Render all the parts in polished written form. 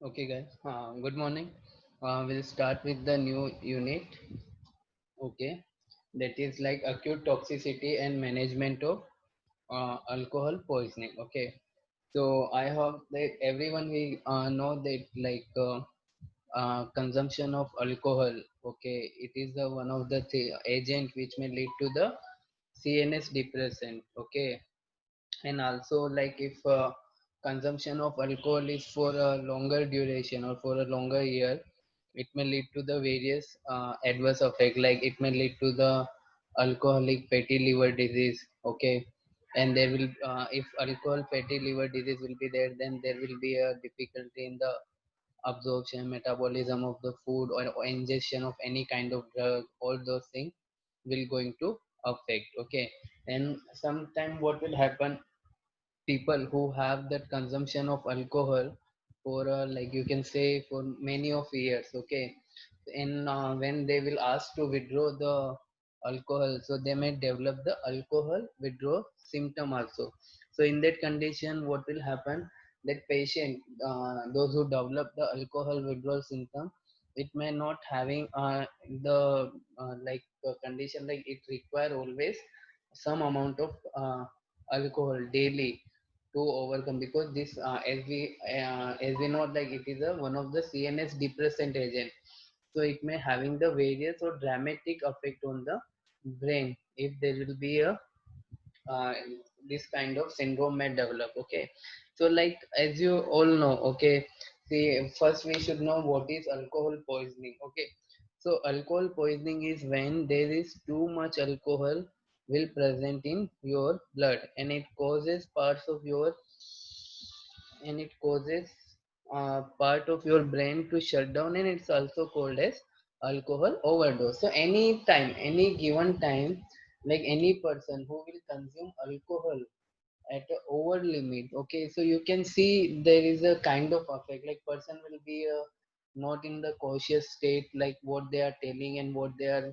Okay, guys. Good morning. We'll start with the new unit. Okay, that is like acute toxicity and management of alcohol poisoning. Okay, so I hope that everyone will know that consumption of alcohol. Okay, it is the one of the agent which may lead to the CNS depressant. Okay, and also like if consumption of alcohol is for a longer duration or for a longer year, it may lead to the various adverse effect, like it may lead to the alcoholic fatty liver disease. Okay, and there will if alcohol fatty liver disease will be there, then there will be a difficulty in the absorption metabolism of the food, or ingestion of any kind of drug. All those things will going to affect. Okay, and sometime what will happen, people who have that consumption of alcohol for like you can say for many of years. Okay, and when they will ask to withdraw the alcohol, so they may develop the alcohol withdrawal symptom also. So in that condition, what will happen, that patient, those who develop the alcohol withdrawal symptom, it may not having the condition, like it require always some amount of alcohol daily to overcome, because this as we know, like it is a one of the CNS depressant agent. So it may having the various or dramatic effect on the brain if there will be a uh, this kind of syndrome may develop. Okay, so like as you all know, okay, see, first we should know what is alcohol poisoning. Okay, so alcohol poisoning is when there is too much alcohol will present in your blood, and it causes parts of your, and it causes part of your brain to shut down, and it's also called as alcohol overdose. So any time, any given time, like any person who will consume alcohol at a over limit, okay, so you can see there is a kind of effect, like person will be not in the cautious state, like what they are telling and what they are,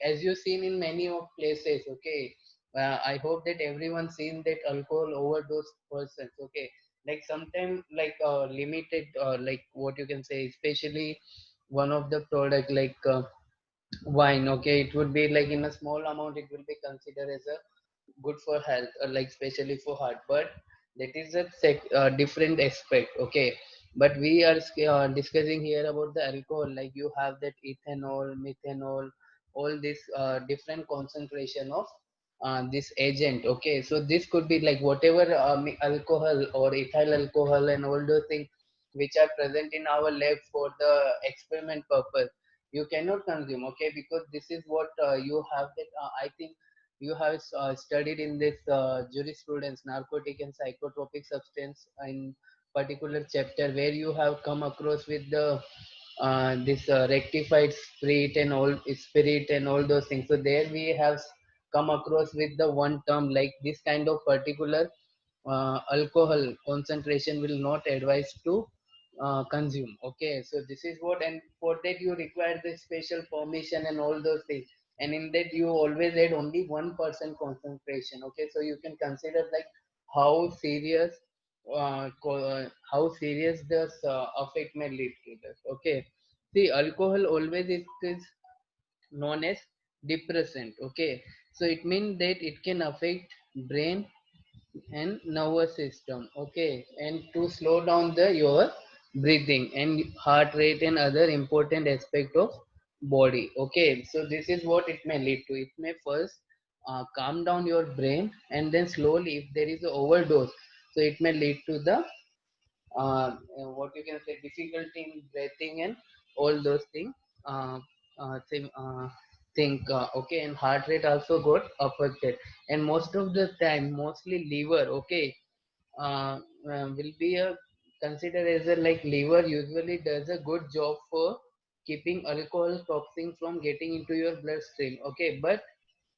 as you've seen in many of places. Okay, I hope that everyone seen that alcohol overdose persons. Okay, like sometime like limited, like what you can say, especially one of the product like wine. Okay, it would be like in a small amount, it will be considered as a good for health, or like especially for heart, but that is a different aspect. Okay, but we are discussing here about the alcohol, like you have that ethanol, methanol, all this different concentration of this agent. Okay, so this could be like whatever alcohol or ethyl alcohol and all those things which are present in our lab for the experiment purpose, you cannot consume. Okay, because this is what you have that I think you have studied in this jurisprudence, narcotic and psychotropic substance, in particular chapter, where you have come across with the this rectified spirit and all those things. So there we have come across with the one term like this kind of particular alcohol concentration will not advise to consume. Okay, so this is what, and for that you require the special permission and all those things. And in that you always add only 1% concentration. Okay, so you can consider like how serious how serious this effect may lead to this. Okay, see, alcohol always it is known as depressant. Okay, so it means that it can affect brain and nervous system. Okay, and to slow down the your breathing and heart rate and other important aspect of body. Okay, so this is what it may lead to. It may first calm down your brain, and then slowly if there is a overdose, so it may lead to the what you can say difficulty in breathing and all those things. uh, think, okay, and heart rate also got affected. And most of the time mostly liver, okay, uh, will be a considered as a like liver usually does a good job for keeping alcohol toxin from getting into your bloodstream. Okay, but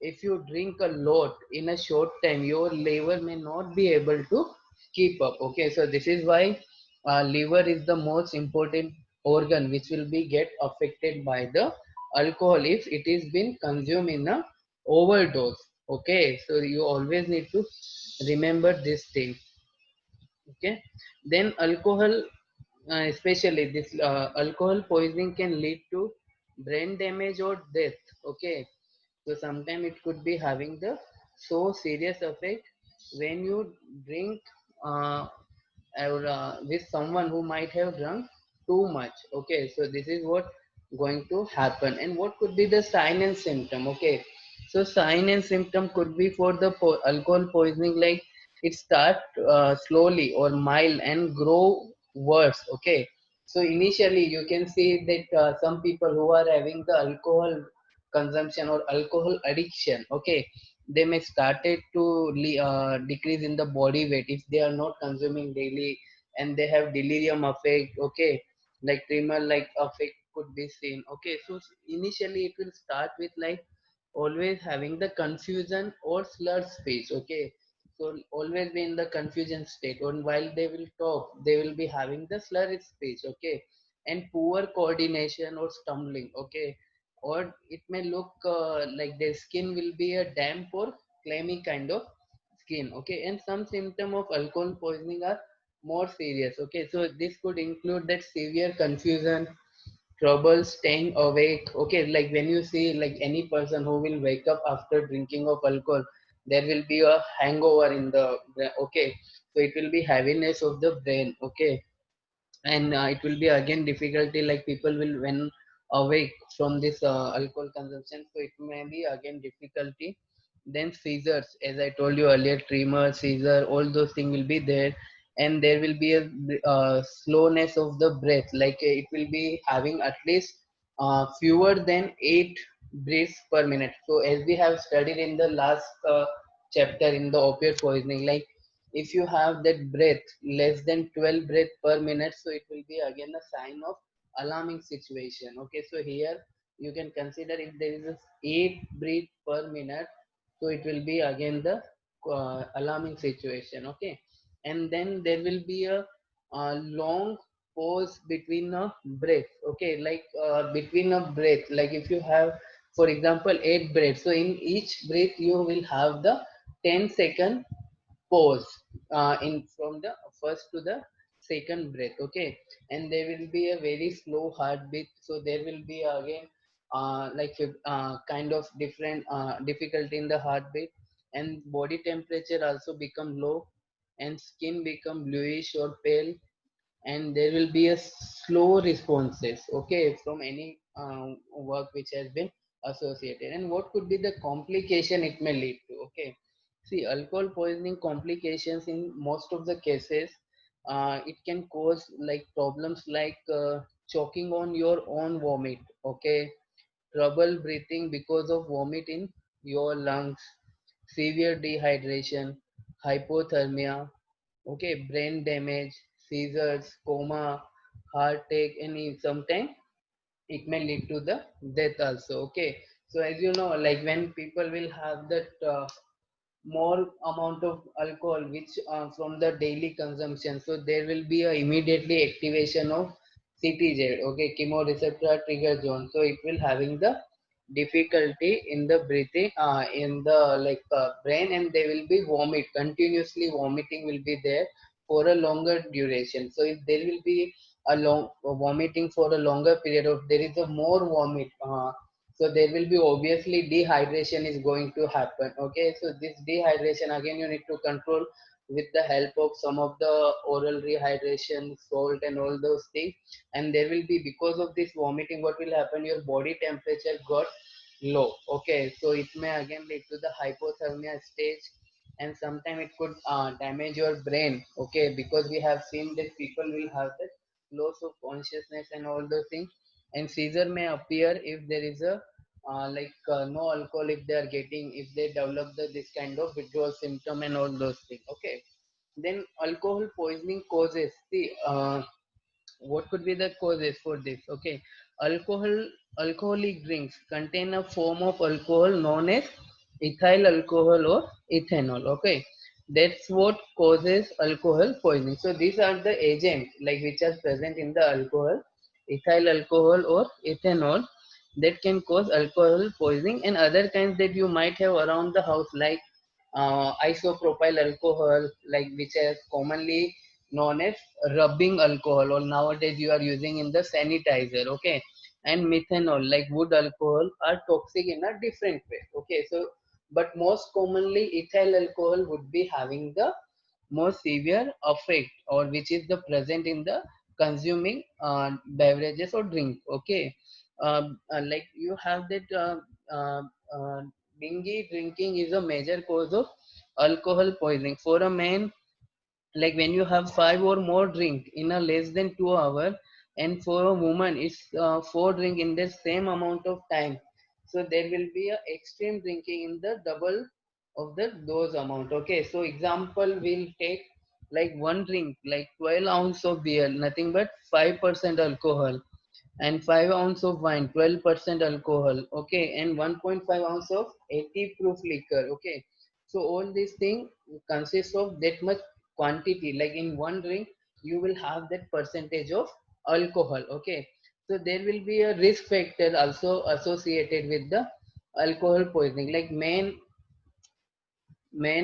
if you drink a lot in a short time, your liver may not be able to keep up. Okay, so this is why liver is the most important organ which will be get affected by the alcohol if it is been consumed in a overdose. Okay, so you always need to remember this thing. Okay, then alcohol, especially this alcohol poisoning can lead to brain damage or death. Okay, so sometimes it could be having the so serious effect when you drink or with someone who might have drunk too much. Okay, so this is what going to happen. And what could be the sign and symptom? Okay, so sign and symptom could be for the alcohol poisoning like it start slowly or mild and grow worse. Okay, so initially you can see that some people who are having the alcohol consumption or alcohol addiction, okay, they may started to decrease in the body weight if they are not consuming daily, and they have delirium effect. Okay, like tremor like effect could be seen. Okay, so initially it will start with like always having the confusion or slurred speech. Okay, so always be in the confusion state, and while they will talk they will be having the slurred speech. Okay, and poor coordination or stumbling. Okay, or it may look like their skin will be a damp or clammy kind of skin. Okay, and some symptom of alcohol poisoning are more serious. Okay, so this could include that severe confusion, trouble staying awake. Okay, like when you see like any person who will wake up after drinking of alcohol, there will be a hangover in the okay, so it will be heaviness of the brain. Okay, and it will be again difficulty like people will when awake from this alcohol consumption, so it may be again difficulty. Then seizures, as I told you earlier, tremor, seizure, all those things will be there. And there will be a slowness of the breath, like it will be having at least fewer than 8 breaths per minute. So as we have studied in the last chapter in the opioid poisoning, like if you have that breath less than 12 breath per minute, so it will be again a sign of alarming situation. Okay, so here you can consider if there is a 8 breath per minute, so it will be again the alarming situation. Okay, and then there will be a long pause between a breath. Okay, like between a breath, like if you have for example 8 breaths, so in each breath you will have the 10-second pause in from the first to the second breath. Okay, and there will be a very slow heartbeat, so there will be again kind of different difficulty in the heartbeat. And body temperature also become low, and skin become bluish or pale, and there will be a slow responses. Okay, from any work which has been associated. And what could be the complication it may lead to? Okay, see, alcohol poisoning complications in most of the cases, it can cause like problems like choking on your own vomit. Okay, trouble breathing because of vomit in your lungs, severe dehydration, hypothermia, okay, brain damage, seizures, coma, heart attack, and sometimes it may lead to the death also. Okay, so as you know, like when people will have that more amount of alcohol which from the daily consumption, so there will be a immediately activation of CTZ, okay, chemoreceptor trigger zone, so it will having the difficulty in the breathing in the brain, and they will be vomit, continuously vomiting will be there for a longer duration. So if there will be a long vomiting for a longer period of, there is a more vomit, so there will be obviously dehydration is going to happen. Okay, so this dehydration again you need to control with the help of some of the oral rehydration, salt and all those things. And there will be, because of this vomiting, what will happen, your body temperature got low. Okay, so it may again lead to the hypothermia stage, and sometimes it could damage your brain. Okay, because we have seen that people will have that loss of consciousness and all those things. And seizure may appear if there is a no alcohol, if they are getting, if they develop this kind of withdrawal symptom and all those things. Okay, then alcohol poisoning causes, see, what could be the causes for this? Okay, alcohol, alcoholic drinks contain a form of alcohol known as ethyl alcohol or ethanol. Okay, that's what causes alcohol poisoning. So these are the agents like which are present in the alcohol, ethyl alcohol or ethanol, that can cause alcohol poisoning. And other kinds that you might have around the house, like isopropyl alcohol, like which is commonly known as rubbing alcohol, or nowadays you are using in the sanitizer. Okay, and methanol like wood alcohol are toxic in a different way. Okay, so but most commonly ethyl alcohol would be having the more severe effect, or which is the present in the consuming beverages or drink. Okay, like you have that uh, uh, binge drinking is a major cause of alcohol poisoning for a man. Like when you have five or more drink in a less than 2 hour, and for a woman it's four drink in the same amount of time, so there will be a extreme drinking in the double of the those amount. Okay, so example, we'll take like one drink like 12 ounce of beer, nothing but 5% alcohol, and 5 ounce of wine, 12% alcohol. Okay, and 1.5 ounce of 80 proof liquor. Okay, so all these things consists of that much quantity, like in one drink you will have that percentage of alcohol. Okay, so there will be a risk factor also associated with the alcohol poisoning, like men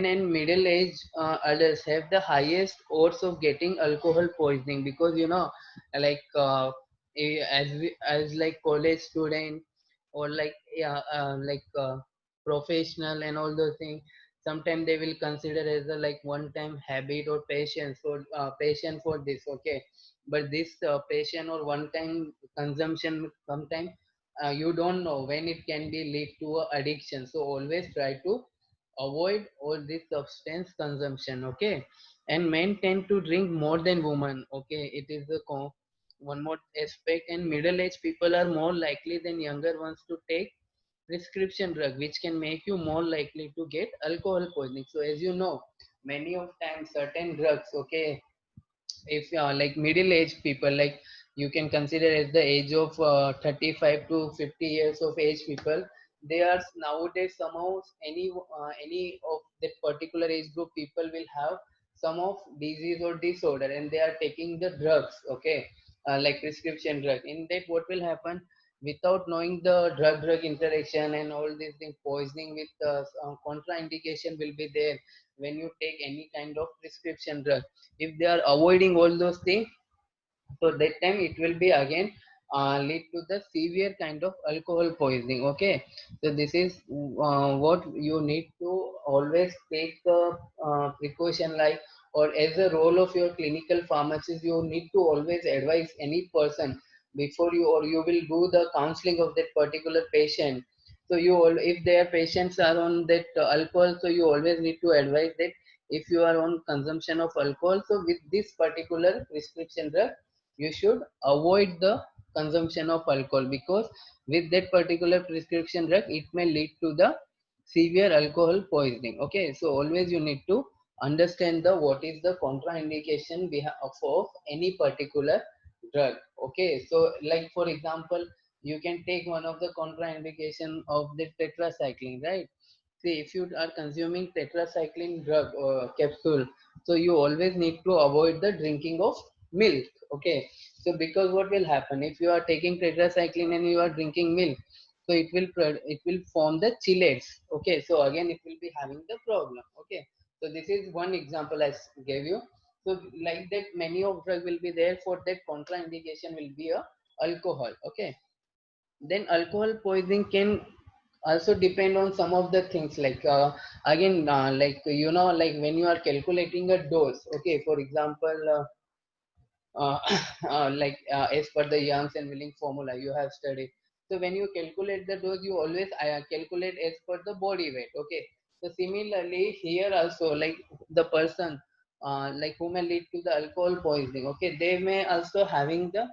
and middle-aged adults have the highest odds of getting alcohol poisoning, because like as like college student, or like yeah, professional and all those things, sometimes they will consider as a like one-time habit or patience for patient for this. Okay, but this patient or one-time consumption, sometimes you don't know when it can be lead to a addiction. So always try to avoid all this substance consumption. Okay, and men tend to drink more than women. Okay, it is the one more aspect. And middle-aged people are more likely than younger ones to take prescription drug, which can make you more likely to get alcohol poisoning. So as you know, many of times certain drugs, okay, if like middle-aged people, like you can consider at the age of 35 to 50 years of age people, they are nowadays somehow any of that particular age group people will have some of disease or disorder, and they are taking the drugs. Okay, like prescription drug. In that, what will happen, without knowing the drug interaction and all these things, poisoning with contraindication will be there when you take any kind of prescription drug. If they are avoiding all those things, so that time it will be again lead to the severe kind of alcohol poisoning. Okay, so this is what you need to always take the precaution, like, or as a role of your clinical pharmacist, you need to always advise any person before you, or you will do the counseling of that particular patient. So you all, if their patients are on that alcohol, so you always need to advise that if you are on consumption of alcohol, so with this particular prescription drug you should avoid the consumption of alcohol, because with that particular prescription drug it may lead to the severe alcohol poisoning. Okay, so always you need to understand the what is the contraindication of any particular drug. Okay, so like for example, you can take one of the contraindication of the tetracycline, right? See, if you are consuming tetracycline drug or capsule, so you always need to avoid the drinking of milk. Okay, so because what will happen if you are taking tetracycline and you are drinking milk, so it will form the chelates. Okay, so again it will be having the problem. Okay, so this is one example I gave you. So like that, many of drug will be there. For that, contraindication will be a alcohol. Okay, then alcohol poisoning can also depend on some of the things like again like like when you are calculating a dose. Okay, for example, uh, as per the Young's and Willing formula you have studied. So when you calculate the dose, you always calculate as per the body weight. Okay. So similarly here also, like the person like who may lead to the alcohol poisoning. Okay, they may also having the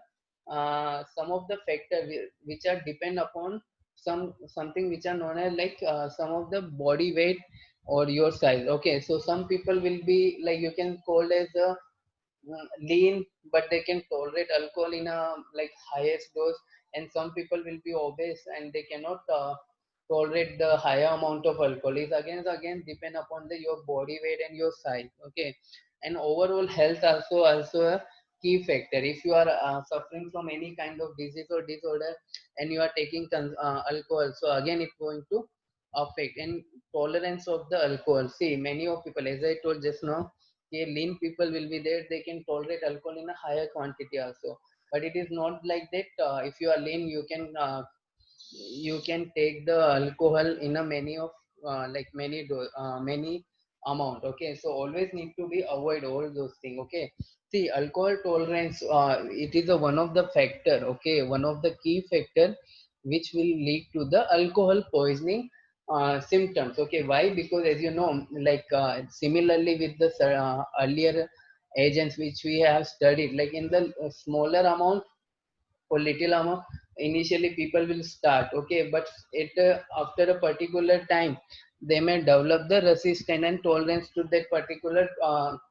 some of the factor which are depend upon something which are known as like some of the body weight or your size. Okay, so some people will be like you can call as a lean, but they can tolerate alcohol in a like highest dose, and some people will be obese and they cannot tolerate the higher amount of alcohol. Is again depend upon the your body weight and your size. Okay, and overall health also a key factor. If you are suffering from any kind of disease or disorder and you are taking alcohol, so again it's going to affect. And tolerance of the alcohol, see many of people, as I told just now, lean people will be there, they can tolerate alcohol in a higher quantity also. But it is not like that. If you are lean, you can take the alcohol in a many of many amount. Okay, so always need to be avoid all those things. Okay, see alcohol tolerance, it is a one of the factor. Okay, one of the key factor which will lead to the alcohol poisoning symptoms. Okay, why? Because as you know, like similarly with the earlier agents which we have studied, like in the smaller amount or little amount, initially people will start. Okay, but after a particular time they may develop the resistance and tolerance to that particular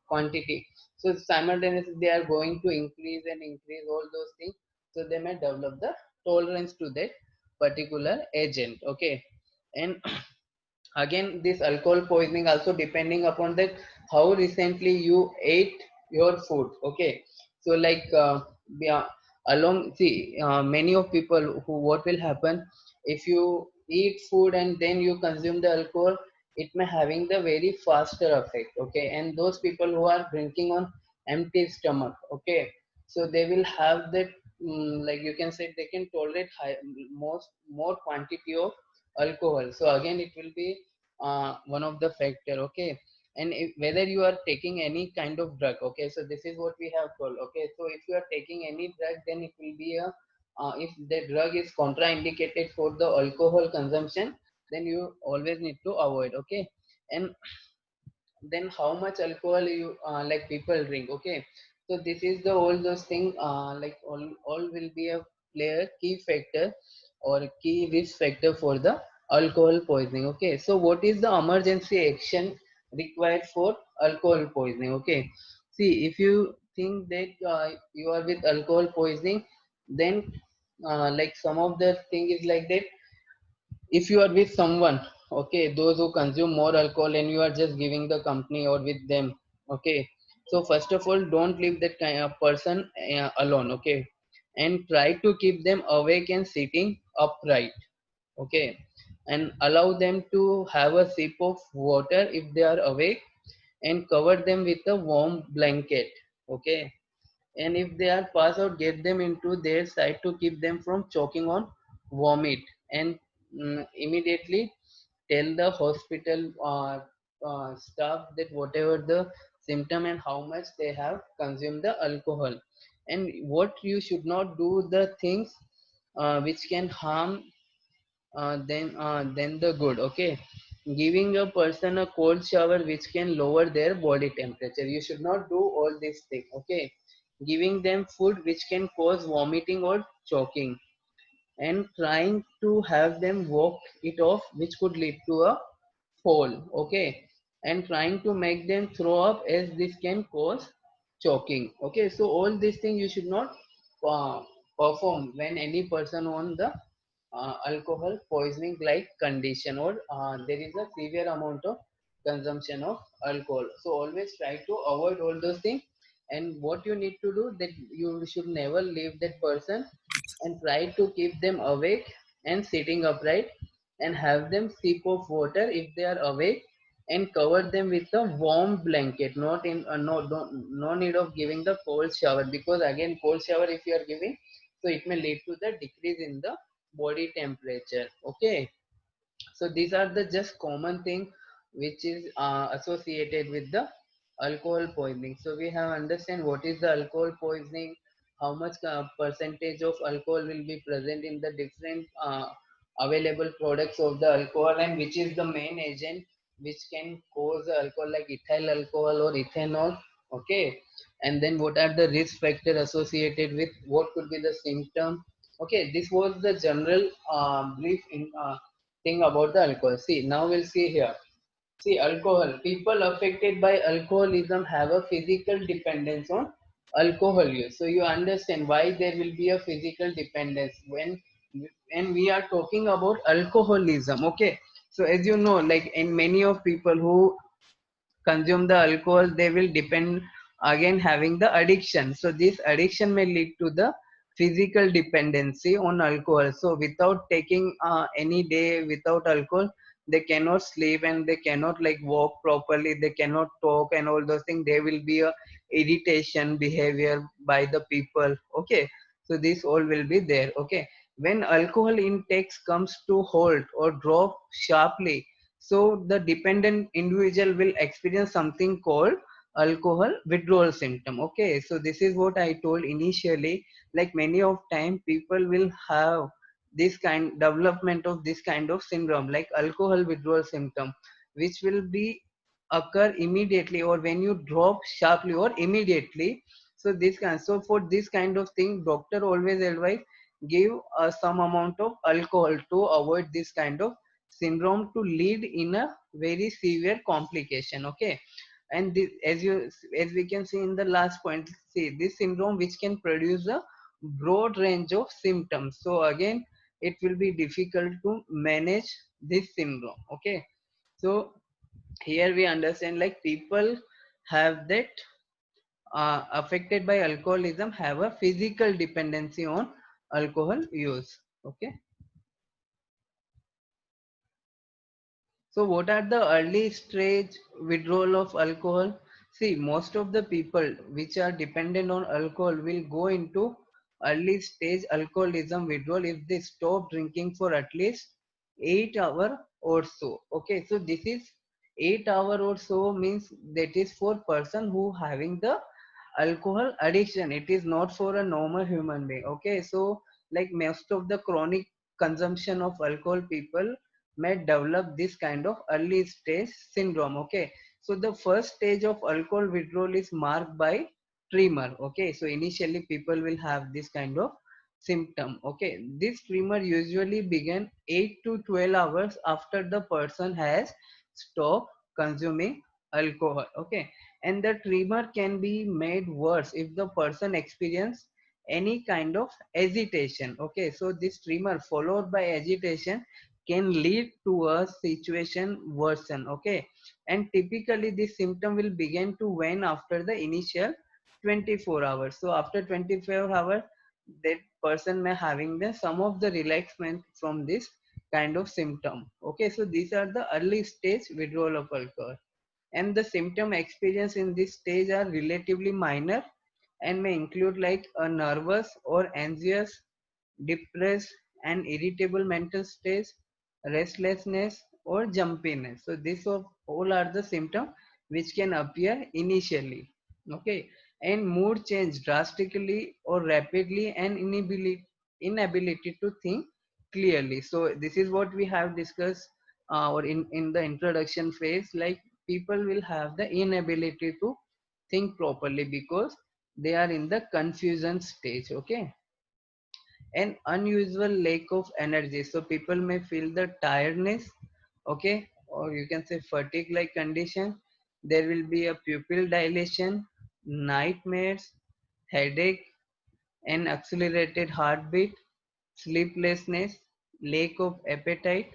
quantity. So simultaneously they are going to increase and increase all those things, so they may develop the tolerance to that particular agent. Okay, and again this alcohol poisoning also depending upon that how recently you ate your food. Okay, so like yeah, along see many of people who, what will happen if you eat food and then you consume the alcohol, it may having the very faster effect. Okay, and those people who are drinking on empty stomach. Okay, so they will have that like you can say they can tolerate more quantity of alcohol. So again it will be one of the factor. Okay, and whether you are taking any kind of drug. Okay, so this is what we have told. Okay, so if you are taking any drug, then it will be a if the drug is contraindicated for the alcohol consumption, then you always need to avoid. Okay, and then how much alcohol you like people drink. Okay, so this is the all those thing like all will be a player key factor or key risk factor for the alcohol poisoning. Okay, so what is the emergency action required for alcohol poisoning? Okay, see if you think that you are with alcohol poisoning, then like some of the thing is like that. If you are with someone, okay, those who consume more alcohol and you are just giving the company or with them. Okay, so first of all don't leave that kind of person alone. Okay, and try to keep them awake and sitting upright. Okay, and allow them to have a sip of water if they are awake, and cover them with a warm blanket. Okay, and if they are pass out, get them into their side to keep them from choking on vomit. And immediately tell the hospital staff that whatever the symptom and how much they have consumed the alcohol, and what you should not do the things which can harm then the good. Okay, giving a person a cold shower which can lower their body temperature, you should not do all these things. Okay, giving them food which can cause vomiting or choking, and trying to have them walk it off which could lead to a fall. Okay, and trying to make them throw up as this can cause choking. Okay, so all these things you should not uh, perform when any person on the alcohol poisoning like condition, or there is a severe amount of consumption of alcohol. So always try to avoid all those things. And what you need to do, that you should never leave that person, and try to keep them awake and sitting upright, and have them sip of water if they are awake, and cover them with a warm blanket. Not in no need of giving the cold shower, because again cold shower if you are giving, so it may lead to the decrease in the body temperature. Okay, so these are the just common thing which is associated with the alcohol poisoning. So we have understand what is the alcohol poisoning, how much percentage of alcohol will be present in the different available products of the alcohol, and which is the main agent which can cause the alcohol, like ethyl alcohol or ethanol. Okay, and then what are the risk factor associated with, what could be the symptom. Okay, this was the general brief in thing about the alcohol. See, now we'll see here. See, alcohol. People affected by alcoholism have a physical dependence on alcohol use. So you understand why there will be a physical dependence when we are talking about alcoholism. Okay. So as you know, like in many of people who consume the alcohol, they will depend again having the addiction. So this addiction may lead to the physical dependency on alcohol. So without taking any day without alcohol, they cannot sleep, and they cannot like walk properly, they cannot talk and all those things. There will be a irritation behavior by the people. Okay, so this all will be there. Okay, when alcohol intakes comes to halt or drop sharply, so the dependent individual will experience something called alcohol withdrawal symptom. Okay, so this is what I told initially. Like many of time people will have this kind development of this kind of syndrome, like alcohol withdrawal symptom, which will be occur immediately, or when you drop sharply or immediately. So this kind, so for this kind of thing, doctor always advise give some amount of alcohol to avoid this kind of syndrome to lead in a very severe complication. Okay, and this, as we can see in the last point, see this syndrome which can produce a broad range of symptoms. So again it will be difficult to manage this syndrome. Okay, so here we understand like people have that affected by alcoholism have a physical dependency on alcohol use. Okay, so what are the early stage withdrawal of alcohol? See, most of the people which are dependent on alcohol will go into early stage alcoholism withdrawal if they stop drinking for at least 8 hours or so. Okay, so this is 8 hours or so means that is for person who having the alcohol addiction. It is not for a normal human being. Okay, so like most of the chronic consumption of alcohol people may develop this kind of early stage syndrome. Okay, so the first stage of alcohol withdrawal is marked by tremor. Okay, so initially people will have this kind of symptom. Okay, this tremor usually begin 8 to 12 hours after the person has stopped consuming alcohol. Okay, and the tremor can be made worse if the person experience any kind of agitation. Okay, so this tremor followed by agitation can lead to a situation worsen. Okay, and typically this symptom will begin to wane after the initial 24 hours. So after 24 hours that person may having the some of the relaxation from this kind of symptom. Okay, so these are the early stage withdrawal of alcohol, and the symptom experience in this stage are relatively minor and may include like a nervous or anxious, depressed and irritable mental state, restlessness or jumpiness. So these all are the symptoms which can appear initially. Okay, and mood change drastically or rapidly, and inability to think clearly. So this is what we have discussed or in the introduction phase. Like people will have the inability to think properly because they are in the confusion stage. Okay, an unusual lack of energy, so people may feel the tiredness. Okay, or you can say fatigue like condition. There will be a pupil dilation, nightmares, headache, an accelerated heartbeat, sleeplessness, lack of appetite,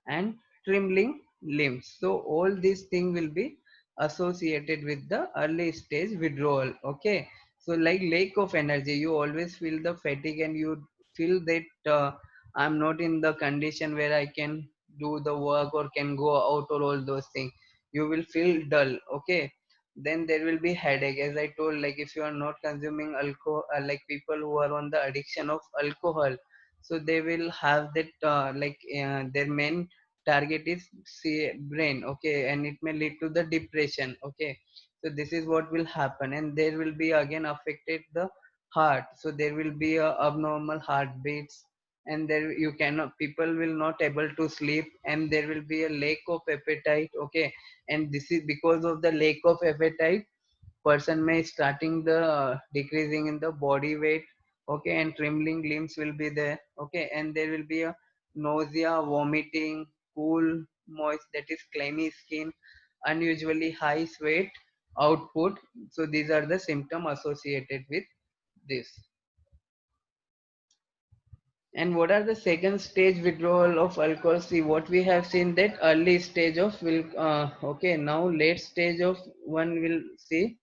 and trembling limbs. So all these things will be associated with the early stage withdrawal. Okay. So like lack of energy, you always feel the fatigue and you feel that I'm not in the condition where I can do the work or can go out or all those things. You will feel dull. Okay. Then there will be headache, as I told, like if you are not consuming alcohol, like people who are on the addiction of alcohol, so they will have that their main target is see brain. Okay, and it may lead to the depression. Okay, so this is what will happen, and there will be again affected the heart, so there will be a abnormal heartbeats, and there you cannot, people will not able to sleep, and there will be a lack of appetite. Okay, and this is because of the lack of appetite, person may starting the decreasing in the body weight. Okay, and trembling limbs will be there. Okay, and there will be a nausea, vomiting, cool, moist, that is clammy skin, unusually high sweat output. So these are the symptoms associated with this. And what are the second stage withdrawal of alcohol? See, what we have seen that early stage of will okay, now late stage of one will see.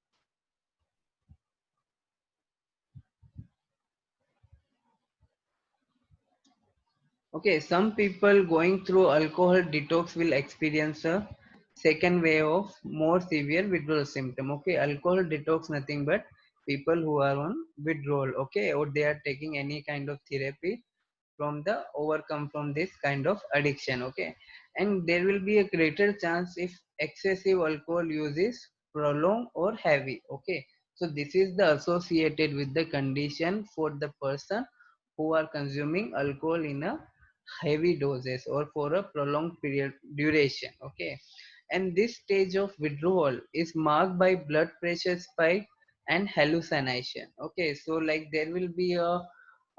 Okay, some people going through alcohol detox will experience a second wave of more severe withdrawal symptom. Okay, alcohol detox nothing but people who are on withdrawal. Okay, or they are taking any kind of therapy from the overcome from this kind of addiction. Okay, and there will be a greater chance if excessive alcohol use is prolonged or heavy. Okay, so this is the associated with the condition for the person who are consuming alcohol in a heavy doses or for a prolonged period duration. Okay, and this stage of withdrawal is marked by blood pressure spike and hallucination. Okay, so like there will be a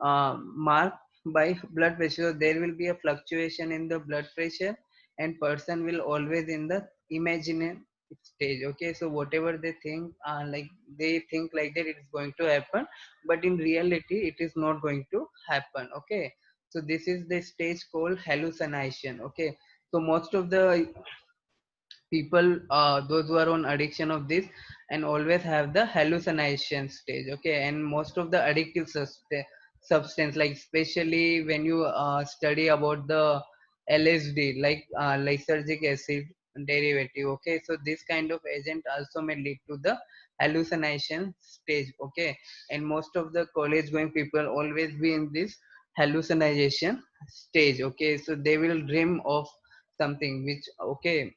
mark by blood pressure, there will be a fluctuation in the blood pressure, and person will always in the imaginary stage. Okay, so whatever they think, like they think like that it is going to happen, but in reality it is not going to happen. Okay, so this is the stage called hallucination. Okay, so most of the people, those who are on addiction of this and always have the hallucination stage. Okay, and most of the addictive substance, like especially when you study about the LSD, like lysergic acid derivative. Okay, so this kind of agent also may lead to the hallucination stage. Okay, and most of the college going people always be in this hallucination stage. Okay, so they will dream of something which, okay,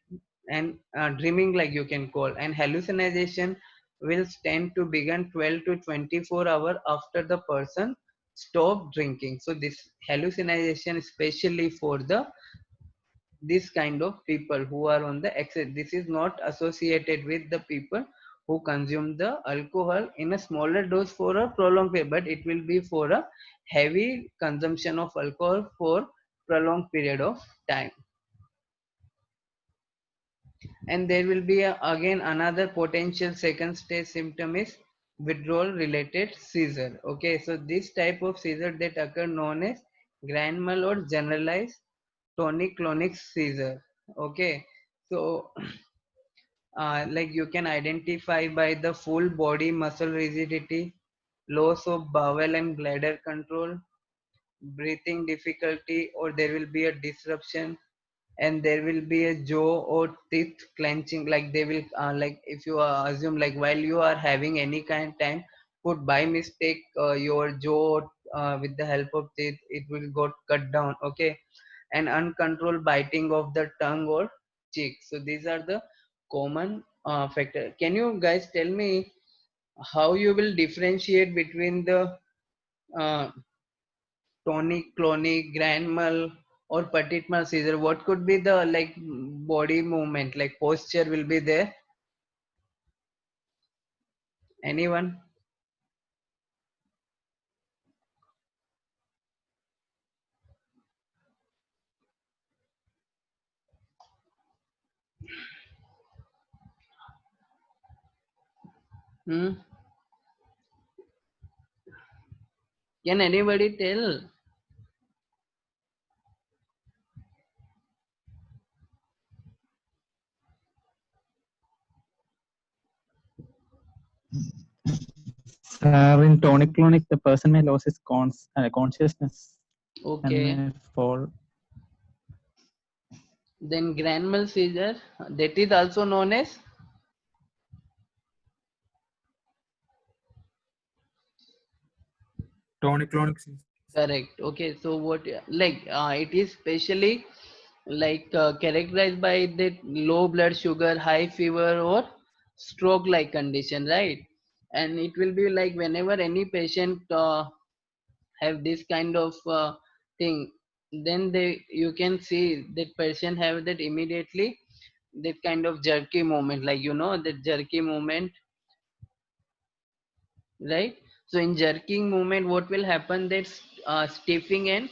and dreaming, like you can call, and hallucination will tend to begin 12 to 24 hours after the person stop drinking. So this hallucination especially for the this kind of people who are on the excess, this is not associated with the people who consume the alcohol in a smaller dose for a prolonged period, but it will be for a heavy consumption of alcohol for prolonged period of time. And there will be again another potential second stage symptom is withdrawal related seizure. Okay, so this type of seizure that occur known as grand mal or generalized tonic clonic seizure. Okay, so like you can identify by the full body muscle rigidity, loss of bowel and bladder control, breathing difficulty, or there will be a disruption, and there will be a jaw or teeth clenching, like they will like if you assume like while you are having any kind time, put by mistake your jaw with the help of teeth, it will got cut down. Okay, and uncontrolled biting of the tongue or cheek. So these are the common factor. Can you guys tell me how you will differentiate between the uh, tonic, clonic, grand mal, or petit mal seizure? What could be the like body movement, like posture will be there? Anyone? Hmm? Can anybody tell? Sir, in tonic-clonic, the person may lose his consciousness and Okay. may fall. Then grand mal seizure, that is also known as. Tonic-clonic. Correct. Okay. So what like it is specially like characterized by the low blood sugar, high fever, or stroke-like condition, right? And it will be like whenever any patient have this kind of thing, then they you can see that person have that immediately that kind of jerky movement, like that jerky movement, right? So in jerking movement, what will happen? That stiffing and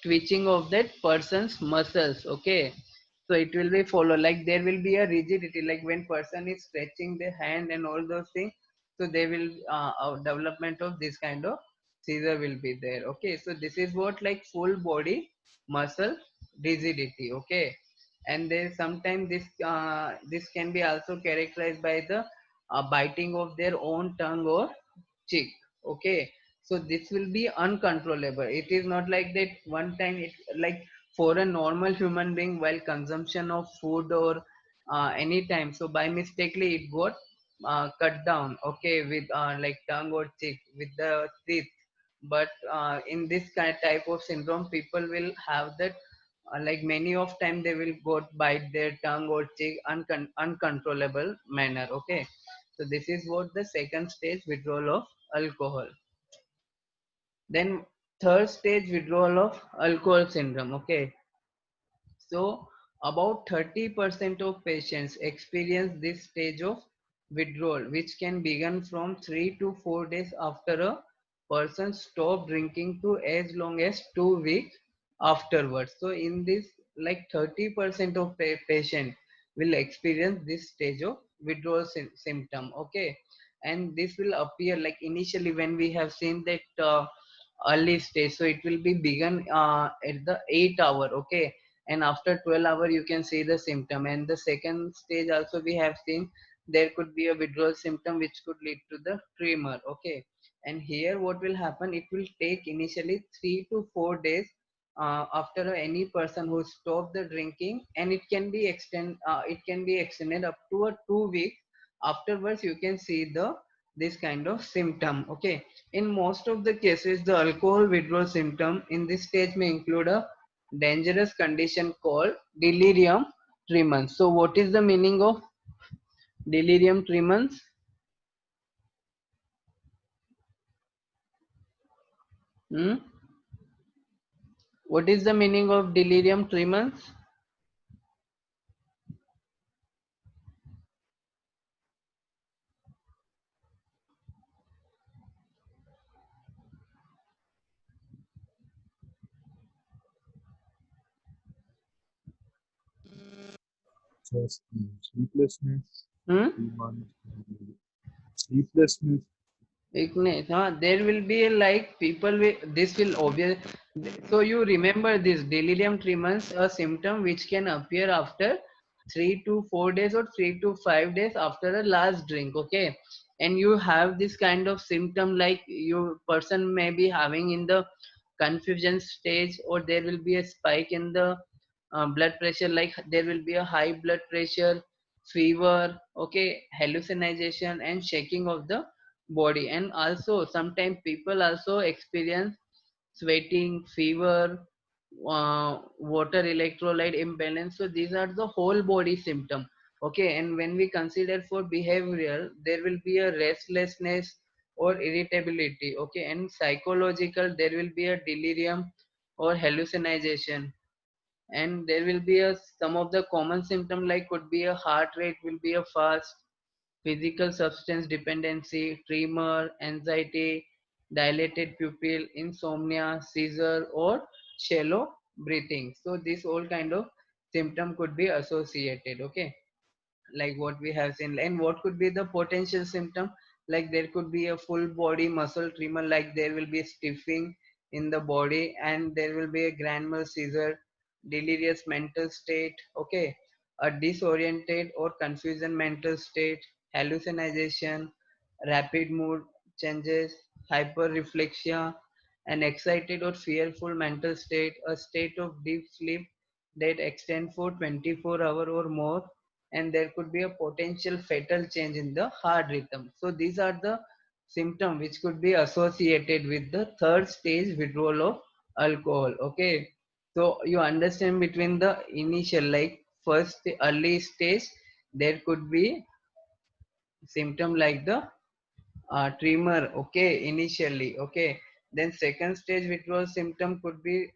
twitching of that person's muscles. Okay, so it will be follow like there will be a rigidity, like when person is stretching the hand and all those things. So there will development of this kind of seizure will be there. Okay, so this is what like full body muscle rigidity. Okay, and there sometimes this can be also characterized by the biting of their own tongue or cheek. Okay, so this will be uncontrollable. It is not like that one time. It like for a normal human being while consumption of food or any time, so by mistakenly it got cut down, okay, with like tongue or cheek with the teeth. But in this kind type of syndrome, people will have that like many of time they will go bite their tongue or cheek uncontrollable manner. Okay, so this is what the second stage withdrawal of alcohol. Then third stage withdrawal of alcohol syndrome. Okay, so about 30% of patients experience this stage of withdrawal, which can begin from 3 to 4 days after a person stop drinking to as long as 2 weeks afterwards. So in this, like 30% of patient will experience this stage of withdrawal symptom. Okay, and this will appear like initially when we have seen that early stage, so it will be begun at the 8 hour. Okay, and after 12 hour you can see the symptom, and the second stage also we have seen there could be a withdrawal symptom which could lead to the tremor. Okay, and here what will happen, it will take initially 3 to 4 days after any person who stopped the drinking, and it can be extended up to a 2 week afterwards. You can see the this kind of symptom. Okay, in most of the cases the alcohol withdrawal symptom in this stage may include a dangerous condition called delirium tremens. So what is the meaning of delirium tremens? Hmm? What is the meaning of delirium tremens? Just sleeplessness, Hmm? demand, sleeplessness, Weakness, huh? There will be like people with this will obvious. So you remember this delirium tremens, a symptom which can appear after 3 to 4 days or 3 to 5 days after a last drink. Okay, and you have this kind of symptom like you person may be having in the confusion stage, or there will be a spike in the blood pressure, like there will be a high blood pressure, fever, okay, hallucination and shaking of the body. And also sometimes people also experience sweating, fever, water electrolyte imbalance. So these are the whole body symptom. Okay, and when we consider for behavioral, there will be a restlessness or irritability. Okay, and psychological, there will be a delirium or hallucination. And there will be a some of the common symptom like could be a heart rate will be a fast, physical substance dependency, tremor, anxiety, dilated pupil, insomnia, seizure, or shallow breathing. So this all kind of symptom could be associated. Okay, like what we have seen. And what could be the potential symptom? like there could be a full body muscle tremor, like there will be stiffing in the body, and there will be a grand mal seizure, delirious mental state, okay, a disoriented or confusion mental state, hallucination, rapid mood changes, hyperreflexia, an excited or fearful mental state, a state of deep sleep that extend for 24 hours or more, and there could be a potential fatal change in the heart rhythm. So these are the symptoms which could be associated with the third stage withdrawal of alcohol. Okay, so you understand between the initial, like first early stage, there could be symptom like the tremor, okay, initially, okay, then second stage withdrawal symptom could be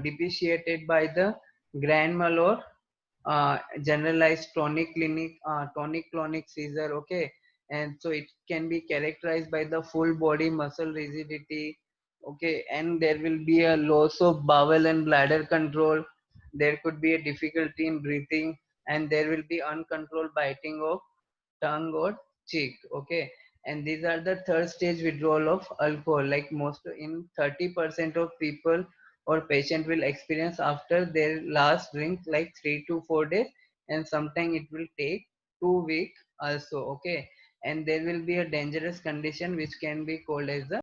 depreciated by the grand mal or generalized tonic clonic seizure, okay, and so it can be characterized by the full body muscle rigidity, okay, and there will be a loss of bowel and bladder control, there could be a difficulty in breathing, and there will be uncontrolled biting of tongue or cheek, okay, and these are the third stage withdrawal of alcohol, like most in 30% of people or patient will experience after their last drink, like 3 to 4 days, and sometimes it will take 2 weeks also, okay, and there will be a dangerous condition which can be called as the